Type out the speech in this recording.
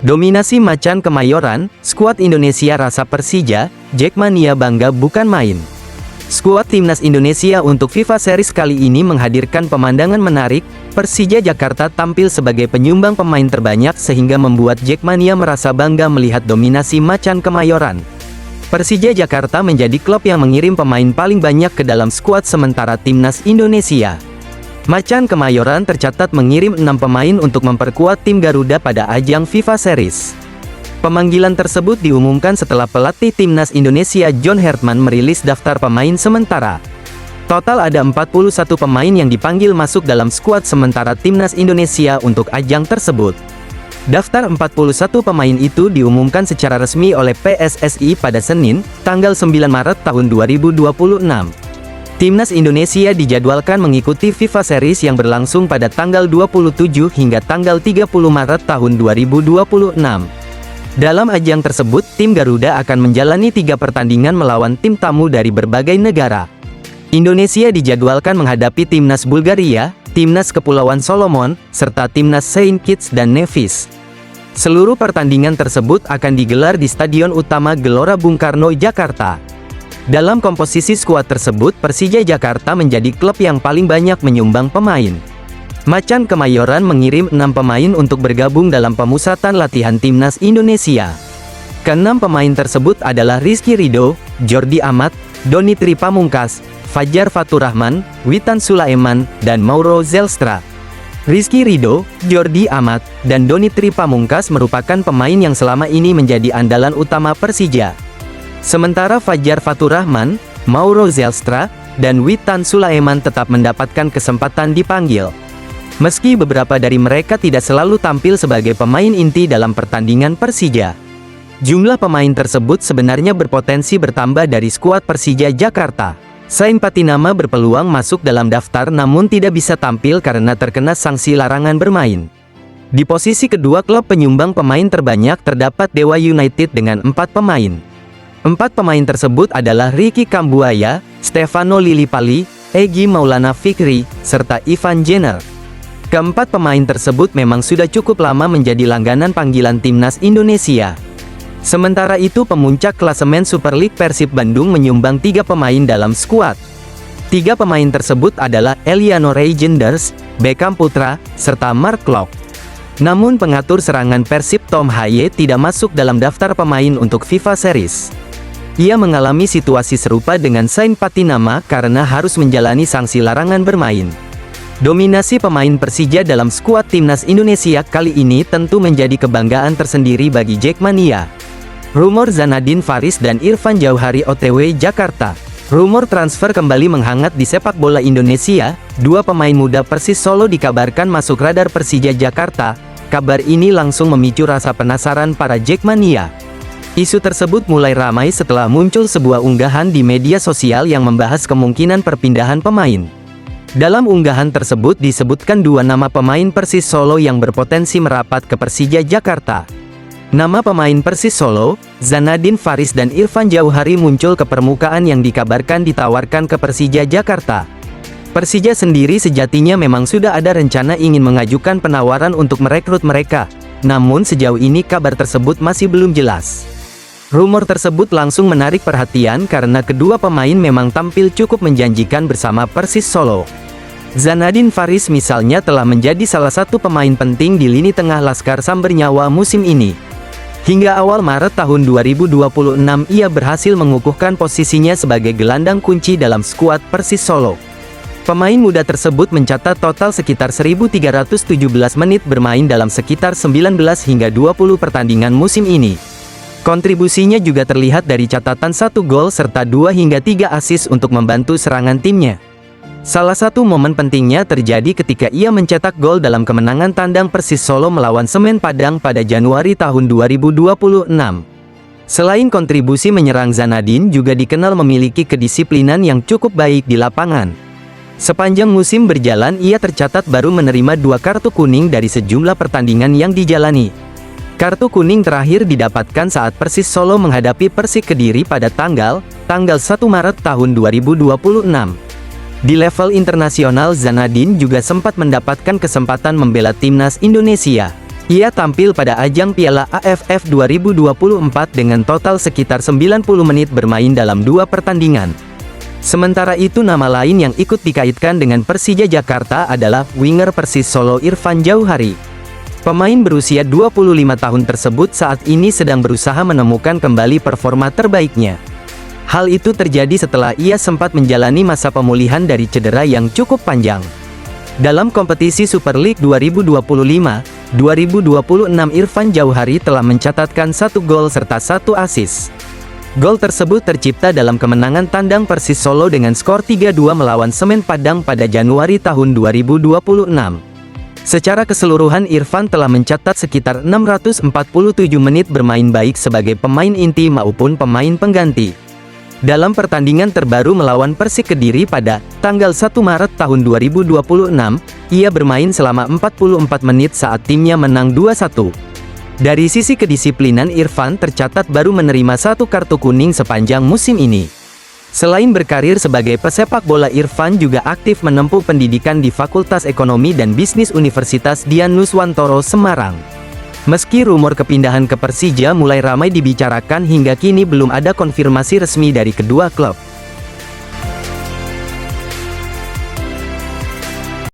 Dominasi Macan Kemayoran, skuad Indonesia rasa Persija, Jackmania bangga bukan main. Skuad Timnas Indonesia untuk FIFA Series kali ini menghadirkan pemandangan menarik. Persija Jakarta tampil sebagai penyumbang pemain terbanyak sehingga membuat Jackmania merasa bangga melihat dominasi Macan Kemayoran. Persija Jakarta menjadi klub yang mengirim pemain paling banyak ke dalam skuad sementara Timnas Indonesia. Macan Kemayoran tercatat mengirim 6 pemain untuk memperkuat tim Garuda pada ajang FIFA Series. Pemanggilan tersebut diumumkan setelah pelatih Timnas Indonesia John Hertman merilis daftar pemain sementara. Total ada 41 pemain yang dipanggil masuk dalam skuad sementara Timnas Indonesia untuk ajang tersebut. Daftar 41 pemain itu diumumkan secara resmi oleh PSSI pada Senin, tanggal 9 Maret tahun 2026. Timnas Indonesia dijadwalkan mengikuti FIFA Series yang berlangsung pada tanggal 27 hingga tanggal 30 Maret tahun 2026. Dalam ajang tersebut, tim Garuda akan menjalani 3 pertandingan melawan tim tamu dari berbagai negara. Indonesia dijadwalkan menghadapi Timnas Bulgaria, Timnas Kepulauan Solomon, serta Timnas Saint Kitts dan Nevis. Seluruh pertandingan tersebut akan digelar di Stadion Utama Gelora Bung Karno, Jakarta. Dalam komposisi skuad tersebut, Persija Jakarta menjadi klub yang paling banyak menyumbang pemain. Macan Kemayoran mengirim 6 pemain untuk bergabung dalam pemusatan latihan Timnas Indonesia. Ke-6 pemain tersebut adalah Rizky Ridho, Jordi Amat, Donitri Pamungkas, Fajar Faturrahman, Witan Sulaiman, dan Mauro Zelstra. Rizky Ridho, Jordi Amat, dan Donitri Pamungkas merupakan pemain yang selama ini menjadi andalan utama Persija. Sementara Fajar Faturrahman, Mauro Zelstra, dan Witan Sulaiman tetap mendapatkan kesempatan dipanggil. Meski beberapa dari mereka tidak selalu tampil sebagai pemain inti dalam pertandingan Persija. Jumlah pemain tersebut sebenarnya berpotensi bertambah dari skuad Persija Jakarta. Sain Patinama berpeluang masuk dalam daftar namun tidak bisa tampil karena terkena sanksi larangan bermain. Di posisi kedua klub penyumbang pemain terbanyak terdapat Dewa United dengan 4 pemain. 4 pemain tersebut adalah Ricky Kambuaya, Stefano Lillipali, Egy Maulana Fikri, serta Ivan Jenner. Keempat pemain tersebut memang sudah cukup lama menjadi langganan panggilan Timnas Indonesia. Sementara itu pemuncak klasemen Super League Persib Bandung menyumbang 3 pemain dalam skuad. 3 pemain tersebut adalah Eliano Reijenders, Beckham Putra, serta Mark Klok. Namun pengatur serangan Persib Tom Haye tidak masuk dalam daftar pemain untuk FIFA Series. Ia mengalami situasi serupa dengan Sain Patinama karena harus menjalani sanksi larangan bermain. Dominasi pemain Persija dalam skuad Timnas Indonesia kali ini tentu menjadi kebanggaan tersendiri bagi Jackmania. Rumor Zanadin Faris dan Irfan Jauhari OTW Jakarta. Rumor transfer kembali menghangat di sepak bola Indonesia. 2 pemain muda Persis Solo dikabarkan masuk radar Persija Jakarta. Kabar ini langsung memicu rasa penasaran para Jackmania. Isu tersebut mulai ramai setelah muncul sebuah unggahan di media sosial yang membahas kemungkinan perpindahan pemain. Dalam unggahan tersebut disebutkan 2 nama pemain Persis Solo yang berpotensi merapat ke Persija Jakarta. Nama pemain Persis Solo, Zanadin Faris dan Irfan Jauhari muncul ke permukaan yang dikabarkan ditawarkan ke Persija Jakarta. Persija sendiri sejatinya memang sudah ada rencana ingin mengajukan penawaran untuk merekrut mereka. Namun sejauh ini kabar tersebut masih belum jelas. Rumor tersebut langsung menarik perhatian karena kedua pemain memang tampil cukup menjanjikan bersama Persis Solo. Zanadin Faris misalnya telah menjadi salah satu pemain penting di lini tengah Laskar Sambernyawa musim ini. Hingga awal Maret tahun 2026 ia berhasil mengukuhkan posisinya sebagai gelandang kunci dalam skuad Persis Solo. Pemain muda tersebut mencatat total sekitar 1.317 menit bermain dalam sekitar 19 hingga 20 pertandingan musim ini. Kontribusinya juga terlihat dari catatan 1 gol serta 2 hingga 3 assist untuk membantu serangan timnya. Salah satu momen pentingnya terjadi ketika ia mencetak gol dalam kemenangan tandang Persis Solo melawan Semen Padang pada Januari tahun 2026. Selain kontribusi menyerang, Zanadin juga dikenal memiliki kedisiplinan yang cukup baik di lapangan. Sepanjang musim berjalan ia tercatat baru menerima 2 kartu kuning dari sejumlah pertandingan yang dijalani. Kartu kuning terakhir didapatkan saat Persis Solo menghadapi Persik Kediri pada tanggal 1 Maret tahun 2026. Di level internasional, Zanadin juga sempat mendapatkan kesempatan membela timnas Indonesia. Ia tampil pada ajang Piala AFF 2024 dengan total sekitar 90 menit bermain dalam 2 pertandingan. Sementara itu nama lain yang ikut dikaitkan dengan Persija Jakarta adalah winger Persis Solo Irfan Jauhari. Pemain berusia 25 tahun tersebut saat ini sedang berusaha menemukan kembali performa terbaiknya. Hal itu terjadi setelah ia sempat menjalani masa pemulihan dari cedera yang cukup panjang. Dalam kompetisi Super League 2025-2026 Irfan Jauhari telah mencatatkan 1 gol serta 1 assist. Gol tersebut tercipta dalam kemenangan tandang Persis Solo dengan skor 3-2 melawan Semen Padang pada Januari tahun 2026. Secara keseluruhan Irfan telah mencatat sekitar 647 menit bermain baik sebagai pemain inti maupun pemain pengganti. Dalam pertandingan terbaru melawan Persik Kediri pada tanggal 1 Maret tahun 2026, ia bermain selama 44 menit saat timnya menang 2-1. Dari sisi kedisiplinan Irfan tercatat baru menerima 1 kartu kuning sepanjang musim ini. Selain berkarir sebagai pesepak bola, Irfan juga aktif menempuh pendidikan di Fakultas Ekonomi dan Bisnis Universitas Dian Nuswantoro Semarang. Meski rumor kepindahan ke Persija mulai ramai dibicarakan, hingga kini belum ada konfirmasi resmi dari kedua klub.